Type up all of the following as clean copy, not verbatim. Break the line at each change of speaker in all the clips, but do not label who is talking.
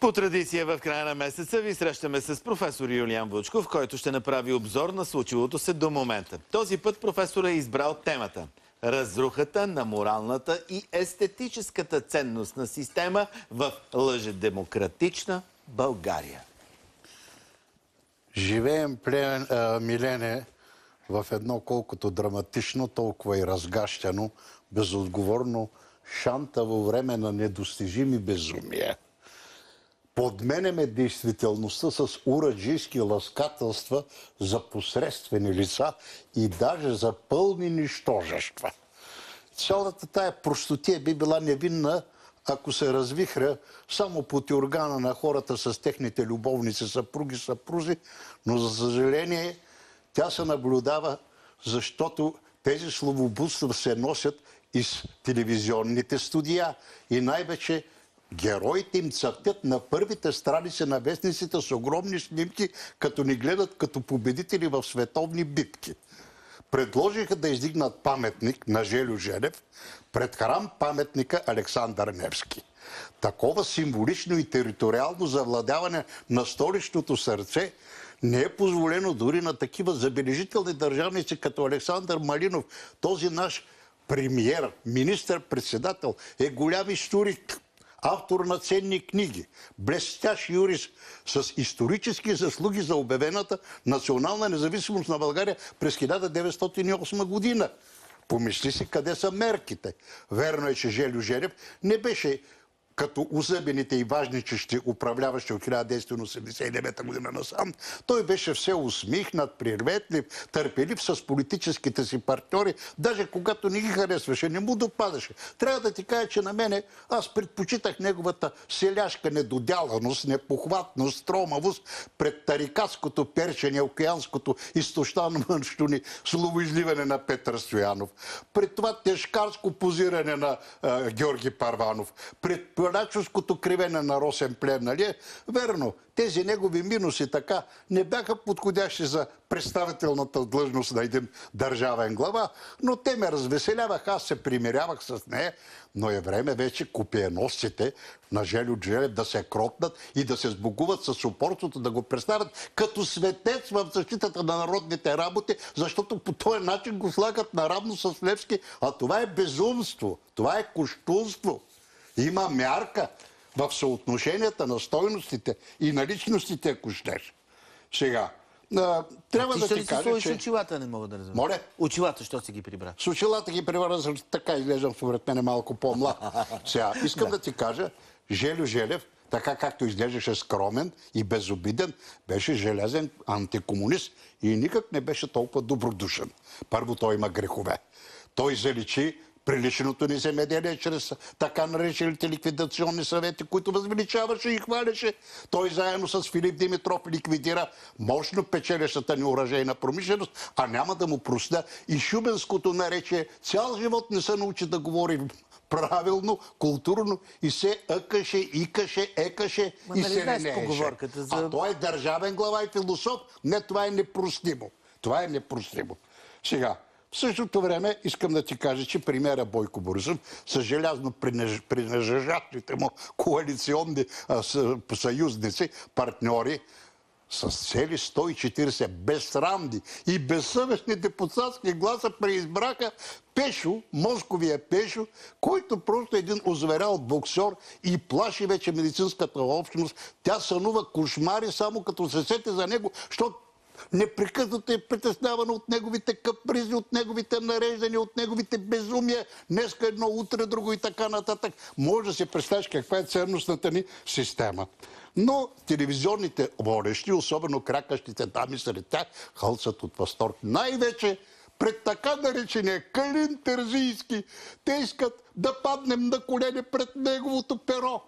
По традиция в края на месеца ви срещаме с професор Юлиан Вучков, който ще направи обзор на случилото се до момента. Този път професор е избрал темата разрухата на моралната и естетическата ценностна система в лъжедемократична България.
Живеем, Милене, в едно колкото драматично, толкова и разгащено, безотговорно, шантаво време на недостижими безумия. Подменяме действителността с ураджийски ласкателства за посредствени лица и даже за пълни нищожества. Цялата тая простотия би била невинна, ако се развихря само под юргана на хората с техните любовници, съпруги, съпрузи, но за съжаление тя се наблюдава, защото тези словоблудства се носят из телевизионните студия и най-вече героите им цъфтят на първите страници на вестниците с огромни снимки, като ни гледат като победители в световни битки. Предложиха да издигнат паметник на Желю Желев пред храм паметника Александър Невски. Такова символично и териториално завладяване на столичното сърце не е позволено дори на такива забележителни държавници като Александър Малинов. Този наш премиер, министър-председател е голям историк, автор на ценни книги, блестящ юрист с исторически заслуги за обявената национална независимост на България през 1908 година. Помисли си къде са мерките. Верно е, че Желю Желев не беше като узъбените и важничещи управляващи от 1989 година насам. Той беше все усмихнат, приветлив, търпелив с политическите си партньори, даже когато не ги харесваше, не му допадаше. Трябва да ти кажа, че на мене аз предпочитах неговата селяшка недодяланост, непохватност, тромавост пред тарикатското перчене, океанското изтощаващо ни словоизливане на Петър Стоянов, пред това тежкарско позиране на Георги Парванов, пред палачовското кривене на Росен Плевналиев. Верно, тези негови минуси така не бяха подходящи за представителната длъжност на един държавен глава, но те ме развеселяваха, аз се примирявах с нея, но е време вече копиеносците на Желю Желев да се кротнат и да се сбогуват с упорството, да го представят като светец в защитата на народните работи, защото по този начин го слагат наравно с Левски, а това е безумство, това е кощунство. Има мярка в съотношенията на стойностите и на личностите, ако щеш. Сега, трябва да ти кажа, че...
С очилата не мога да разбера.
Моля?
Очилата, що си ги прибра?
С очилата ги прибра, така изглеждам според мен малко по-млад. Сега, искам да ти кажа, Желю Желев, така както изглеждаше скромен и безобиден, беше железен антикомунист и никак не беше толкова добродушен. Първо, той има грехове. Той заличи приличното ни земеделие чрез така наречените ликвидационни съвети, които възвеличаваше и хваляше. Той заедно с Филип Димитров ликвидира мощно печелещата ни оръжейна промишленост, а няма да му простя и шубенското наречие. Цял живот не се научи да говори правилно, културно и се ъкаше, икаше, екаше и се ненееше. А той е държавен глава и философ. Не, това е непростимо. Това е непростимо. Сега, в същото време искам да ти кажа, че премиера Бойко Борисов с желязно принажежащите му коалиционни съюзници, партньори, с цели 140 безсрамни и безсъвестни депутатски гласа преизбраха Пешо, мозковия Пешо, който просто е един озверял боксер и плаши вече медицинската общност. Тя сънува кошмари само като се сети за него, защото непрекъснато е притеснявано от неговите капризи, от неговите нареждания, от неговите безумия. Днеска едно, утре друго и така нататък. Може да си представиш каква е ценностната ни система. Но телевизионните водещи, особено кракащите дами сред тях, хълцат от възторг. Най-вече пред така наречения Калин Терзийски. Те искат да паднем на колене пред неговото перо.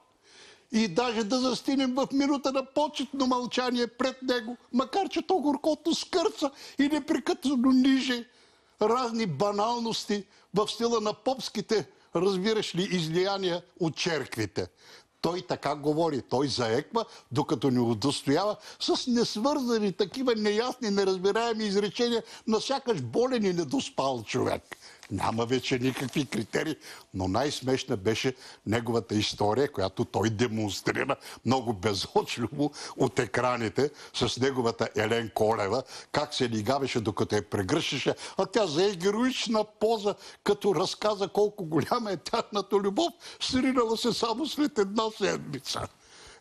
И даже да застинем в минута на почетно мълчание пред него, макар че то горкото скърца и непрекъснато ниже разни баналности в стила на попските, разбираш ли, излияния от черквите. Той така говори, той заеква, докато ни удостоява с несвързани такива неясни, неразбираеми изречения на сякаш болен и недоспал човек. Няма вече никакви критерии, но най-смешна беше неговата история, която той демонстрира много безочливо от екраните с неговата Елен Колева, как се лигавеше докато я прегръщаше, а тя зае героична поза, като разказа колко голяма е тяхната любов, сринала се само след една седмица.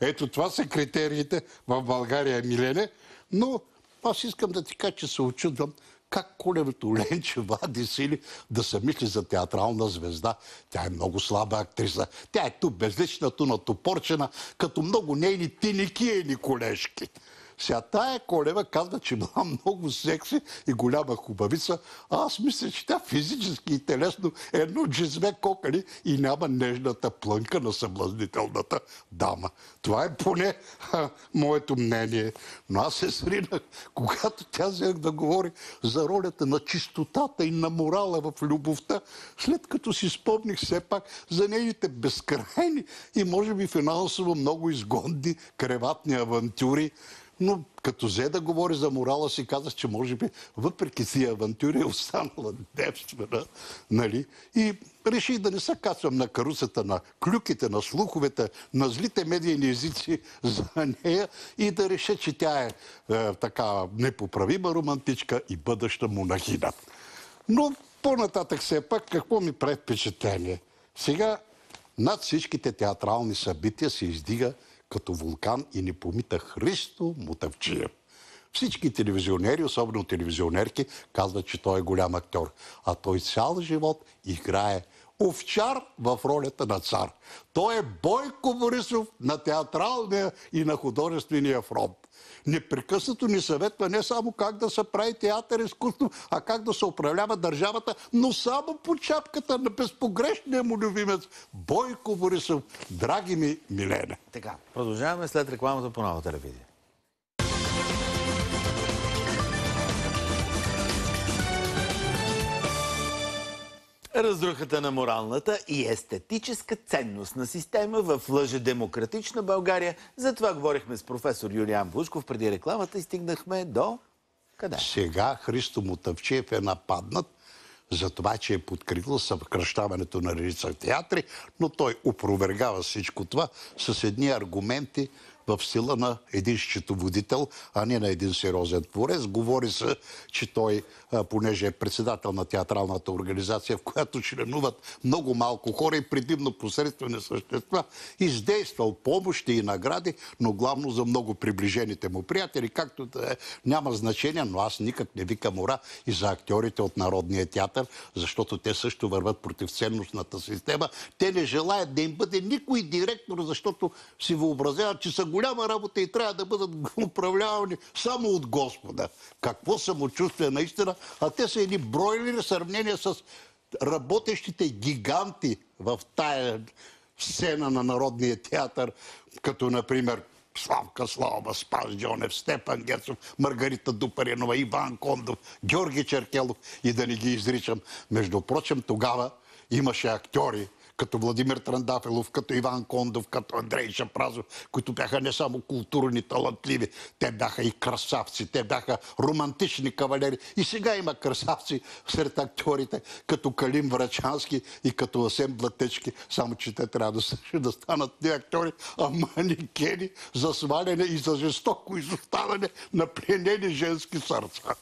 Ето това са критериите в България, Милене, но аз искам да ти кажа, че се очудвам как Колевото Ленче вади сили да се мисли за театрална звезда. Тя е много слаба актриса. Тя е ту безлична, на топорчена, като много нейни тиникиени колежки. Сега тая Колева казва, че била много секси и голяма хубавица, а аз мисля, че тя физически и телесно е едно джезве кокали и няма нежната плънка на съблазнителната дама. Това е поне моето мнение. Но аз се сринах, когато тя взех да говори за ролята на чистотата и на морала в любовта, след като си спомних все пак за нейните безкрайни и може би финансово много изгодни креватни авантюри. Но като взе да говори за морала, си казах, че може би въпреки тия авантюри е останала девствена, нали? И реших да не се качвам на каруцата на клюките, на слуховете, на злите медийни езици за нея и да реша, че тя е така непоправима романтичка и бъдеща монахиня. Но по-нататък все пак какво ми прави впечатление? Сега над всичките театрални събития се издига като вулкан и не помита Христо Мутафчиев. Всички телевизионери, особено телевизионерки, казват, че той е голям актьор. А той цял живот играе овчар в ролята на цар. Той е Бойко Борисов на театралния и на художествения фронт. Непрекъснато ни съветва не само как да се прави театър изкуство, а как да се управлява държавата, но само по чапката на безпогрешния му любимец Бойко Борисов. Драги ми Милене.
Така, продължаваме след рекламата по Нова телевизия. Разрухата на моралната и естетическа ценност на система в лъжедемократична България. За това говорихме с професор Юлиан Вучков преди рекламата и стигнахме до... къде?
Сега Христо Мутафчиев е нападнат за това, че е подкрепил съкращаването на редица театри, но той опровергава всичко това с едни аргументи в стила на един счетоводител, а не на един сериозен творец. Говори се, че той, понеже е председател на театралната организация, в която членуват много малко хора и предимно посредствени същества, издействал помощи и награди, но главно за много приближените му приятели, както да е, няма значение, но аз никак не викам ура и за актьорите от Народния театър, защото те също върват против ценностната система. Те не желаят да им бъде никой директор, защото си въобразяват, че са голяма работа и трябва да бъдат управлявани само от Господа. Какво самочувствие наистина, а те са едни бройлери в сравнение с работещите гиганти в тая сцена на Народния театър, като например Славка Славова, Спас Джонев, Степан Герцов, Маргарита Дупаринова, Иван Кондов, Георги Черкелов и да не ги изричам. Между прочим, тогава имаше актьори, като Владимир Трандафилов, като Иван Кондов, като Андрей Шапразов, които бяха не само културни, талантливи, те бяха и красавци, те бяха романтични кавалери. И сега има красавци сред актьорите, като Калин Врачански и като Асен Блатечки, само че те трябва да станат не актьори, а манекени за сваляне и за жестоко изоставане на пленени женски сърца.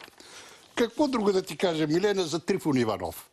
Какво друго да ти кажа, Милена, за Трифон Иванов?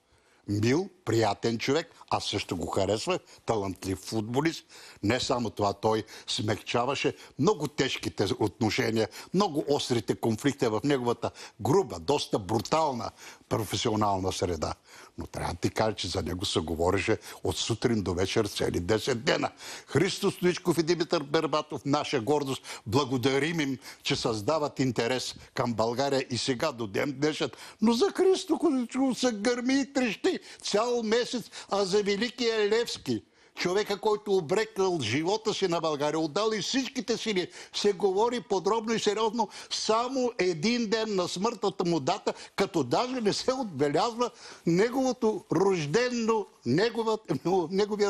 Мил, приятен човек, аз също го харесвах, талантлив футболист. Не само това, той смекчаваше много тежките отношения, много острите конфликти в неговата груба, доста брутална професионална среда. Но трябва да ти кажа, че за него се говореше от сутрин до вечер цели 10 дена. Христо Стоичков и Димитър Бербатов, наша гордост, благодарим им, че създават интерес към България и сега до ден днешен. Но за Христо Стоичков се гърми и трещи цял месец, а за Великия Левски, човека, който обрекал живота си на България, отдал и всичките сили, се говори подробно и сериозно само един ден на смъртната му дата, като даже не се отбелязва неговия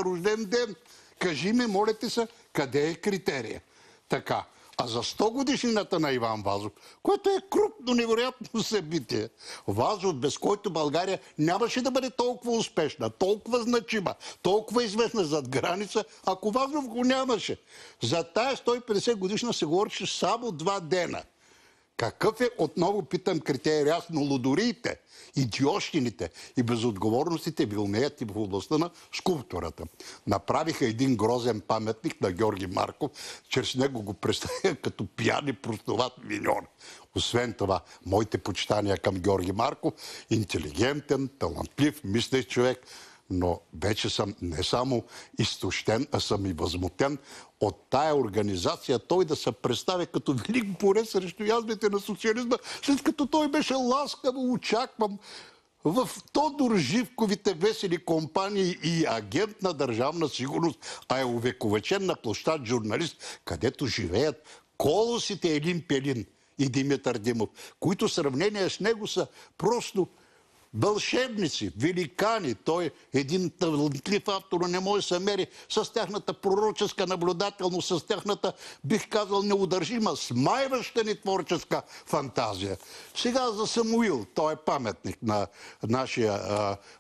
рожден ден. Кажи ми, моля ти се, къде е критерия? Така. А за 100 годишнината на Иван Вазов, което е крупно невероятно събитие, Вазов, без който България нямаше да бъде толкова успешна, толкова значима, толкова известна зад граница, ако Вазов го нямаше. За тая 150 годишна се говореше само 2 дена. Какъв е, отново питам, критерий, ясно, лудориите, идиощините и безотговорностите вилнеят и в областта на скулптурата. Направиха един грозен паметник на Георги Марков, чрез него го представя като пиян и простоват миньор. Освен това, моите почитания към Георги Марков, интелигентен, талантлив, мислещ човек, но вече съм не само изтощен, а съм и възмутен от тая организация той да се представя като велик борец срещу язвите на социализма, след като той беше ласкаво очакван в Тодор Живковите весели компании и агент на Държавна сигурност, а е увековечен на площад журналист, където живеят колосите Елин Пелин и Димитър Димов, които в сравнение с него са просто вълшебници, великани. Той, един талантлив автор, не може да се мери с тяхната пророческа наблюдателност, с тяхната, бих казал, неудържима, смайваща ни творческа фантазия. Сега за Самуил, той е паметник на нашия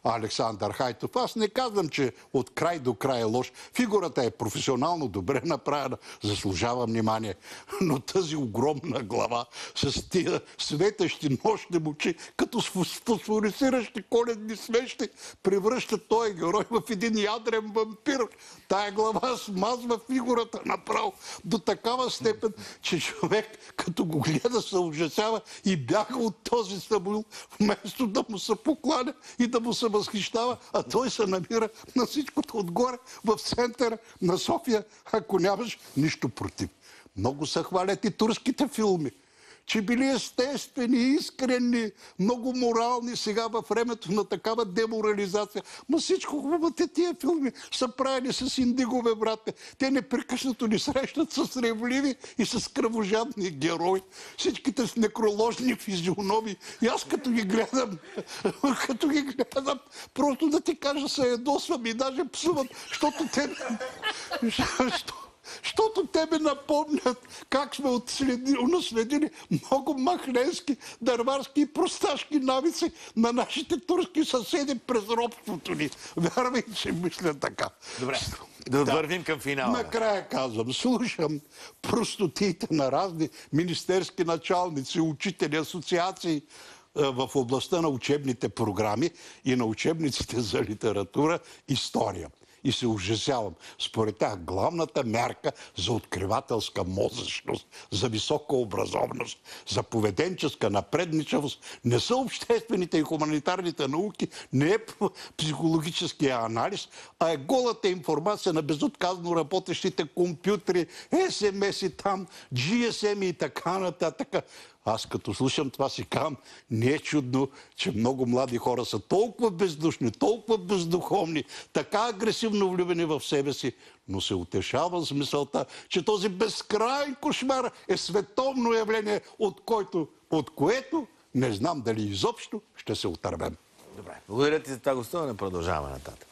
Александър Хайтов. Аз не казвам, че от край до край е лош. Фигурата е професионално добре направена, заслужава внимание. Но тази огромна глава с тия светещи нощни очи, като фосфорисиращи коледни свещи, превръща този герой в един ядрен вампир. Тая глава смазва фигурата направо до такава степен, че човек, като го гледа, се ужасява и бяга от този Самуил, вместо да му се покланя и да му се възхищава, а той се намира на всичкото отгоре в центъра на София, ако нямаш нищо против. Много се хвалят и турските филми, че били естествени, искрени, много морални сега във времето на такава деморализация. Ма всичко хубавите тия филми са правени с индигове, брате. Те непрекъснато ни срещат с ревливи и с кръвожадни герои. Всичките с некроложни физиономии. И аз като ги гледам, просто да ти кажа, се ядосвам и даже псувам, защото те ме напомнят как сме унаследили много махленски, дърварски и просташки навици на нашите турски съседи през робството ни. Вярвай, че мисля така.
Добре, да вървим към финала.
Накрая казвам, слушам простотиите на разни министерски началници, учители, асоциации в областта на учебните програми и на учебниците за литература, история. И се ужасявам. Според тях главната мярка за откривателска мозъчност, за висока образовност, за поведенческа напредничавост не са обществените и хуманитарните науки, не е психологическия анализ, а е голата информация на безотказно работещите компютри, SMS-и там, GSM и така нататък. Аз като слушам това си казвам, не е чудно, че много млади хора са толкова бездушни, толкова бездуховни, така агресивно влюбени в себе си, но се утешавам с мисълта, че този безкрайен кошмар е световно явление, от което не знам дали изобщо ще се отървем.
Добре, благодаря ти за това гостуване. Продължаваме нататък.